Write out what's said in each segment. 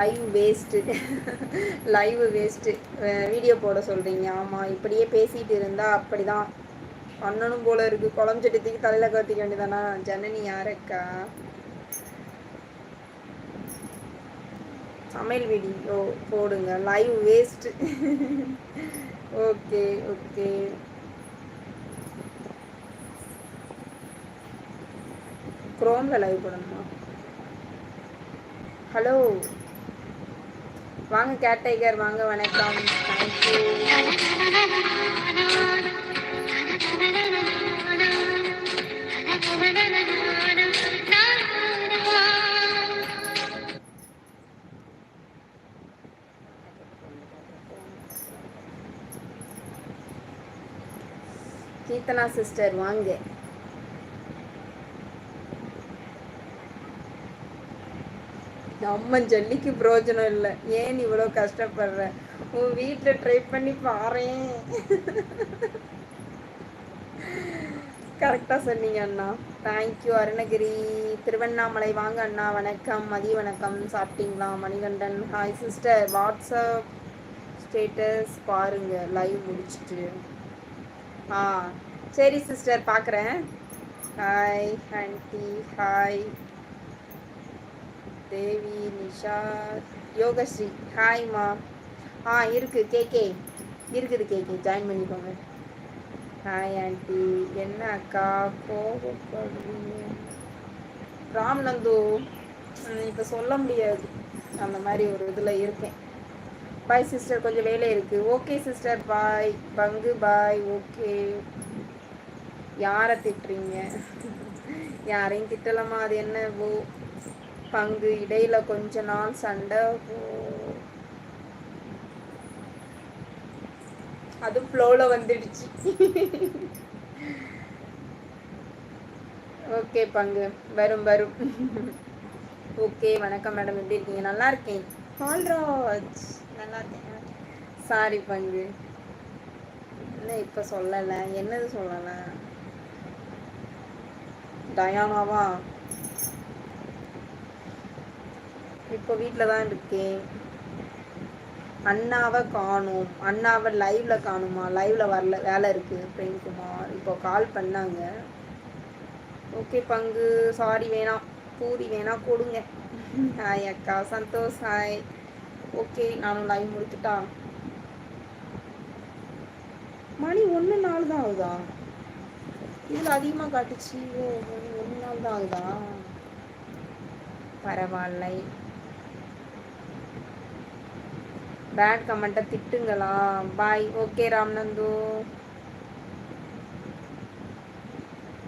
Live waste. Live waste. Video போட சொல்கிறீங்க. ஆமாம், இப்படியே பேசிகிட்டு இருந்தால் அப்படி தான் பண்ணணும் போல இருக்குது. குழஞ்செடுத்துக்கு தலையில் கட்டிக்க வேண்டியதானா? ஜனனி யாருக்கா? சமையல் வீடியோ போடுங்க. Live waste. Okay okay. குரோமில் லைவ் போடணுமா? ஹலோ வாங்க கேட்டைகர் வாங்க, வணக்கம். தேங்க்யூ. கீர்த்தனா சிஸ்டர் வாங்க. நம்ம ஜல்லிக்கு பிரயோஜனம் இல்லை. ஏன் இவ்வளோ கஷ்டப்படுற? உன் வீட்டில் ட்ரை பண்ணி பாறேன். கரெக்டாக சொன்னீங்க அண்ணா. தேங்க்யூ. அருணகிரி திருவண்ணாமலை வாங்க அண்ணா, வணக்கம். மதிய வணக்கம். சாப்பிட்டீங்களா? Manikandan hi sister. WhatsApp status பாருங்கள் லைவ் முடிச்சுட்டு. ஆ சரி சிஸ்டர், பார்க்குறேன். Hi aunty. ஹாய் தேவி, நிஷா, யோகஸ்ரீ. ஹாய்மா. இருக்குது கேகே இருக்குது. கேகே ஜாயின் பண்ணிக்கோங்க. Hi aunty. என்ன அக்கா கோபப்படுவீங்க? ராம்நந்து இப்போ சொல்ல முடியாது, அந்த மாதிரி ஒரு இதில் இருக்கேன். பாய் சிஸ்டர், கொஞ்சம் வேலை இருக்குது. ஓகே சிஸ்டர், பாய். பங்கு பாய். ஓகே. யாரை திட்டுறீங்க? யாரையும் திட்டலாமா? அது என்னவோ பங்கு இடையில கொஞ்ச நாள் சண்டை, அது ஃப்ளோல வந்துடுச்சு. ஓகே பங்கு, வரும் வரும். ஓகே வணக்கம் மேடம், எப்படி இருக்கீங்க? நல்லா இருக்கேன். பால்ராஜ் நல்லா இருக்கேன். சாரி பங்கு, என்ன இப்போ சொல்லலை? என்னது சொல்லலை? டயானாவா? இப்போ வீட்டில் தான் இருக்கேன். அண்ணாவை காணும். அண்ணாவை லைவ்ல காணுமா? லைவ்ல வரல, வேலை இருக்குது. பிரேம்குமார் இப்போ கால் பண்ணாங்க. ஓகே பங்கு, சாரி வேணாம். பூரி வேணா கொடுங்க. ஹாய் அக்கா. சந்தோஷ் ஹாய். ஓகே, நானும் லைவ் முடிச்சுட்டா. மணி 1:04 தான் ஆகுதா? இதில் அதிகமாக காட்டுச்சு. மணி 1:04 தான் ஆகுதா? பரவாயில்லை. பேட் கமெண்ட்டை திட்டுங்களா? பாய். ஓகே ராம்நந்து.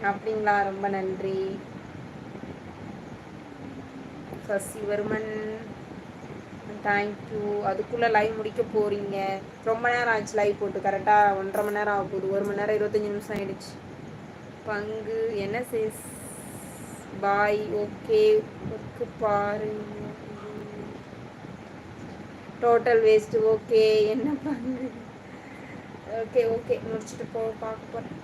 அப்படிங்களா? ரொம்ப நன்றி. சசிவர்மன் தேங்க்யூ. அதுக்குள்ளே லைவ் முடிக்க போகிறீங்க? ரொம்ப நேரம் ஆச்சு லைவ் போட்டு. கரெக்டாக 1.5 மணி நேரம் ஆக போகுது. 1 மணி நேரம் 25 நிமிஷம் ஆகிடுச்சு. பங்கு என்ன சேஸ்? பாய். ஓகே ஒர்க்கு பாருங்க. Total waste. ஓகே என்ன பங்கு? ஓகே ஓகே, முடிச்சுட்டு பார்க்க போகிறேன்.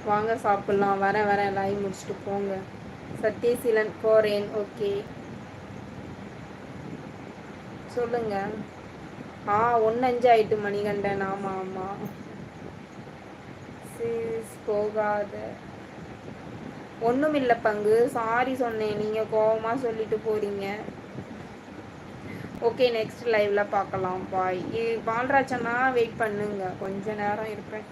வாங்க சாப்பிட்லாம். வரேன் லைவ் முடிச்சுட்டு போங்க. சத்யசீலன் போகிறேன். ஓகே சொல்லுங்க. 1:05 ஆயிட்டு மணிகண்டன். ஆமாம். சீஸ் போகாத. ஒன்றும் இல்லை பங்கு, சாரி சொன்னேன். நீங்கள் கோபமாக சொல்லிட்டு போகிறீங்க. ஓகே, நெக்ஸ்ட் லைவ்ல பார்க்கலாம். பாய். பால்ராஜனா வெயிட் பண்ணுங்க, கொஞ்ச நேரம் இருப்பேன்.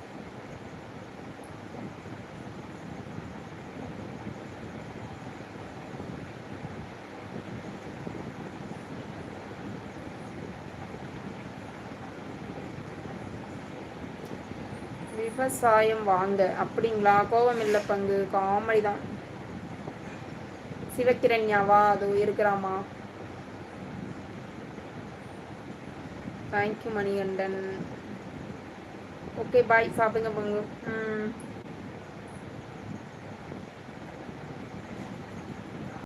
விவசாயம் வாங்க. அப்படிங்களா? கோபம் இல்லை பங்கு, காமெடி தான். சிவக்கிரண்யாவா? அது இருக்கிறாமா? தேங்க்யூ மணிகண்டன். Okay bye. சாப்பிடுங்க பங்கு.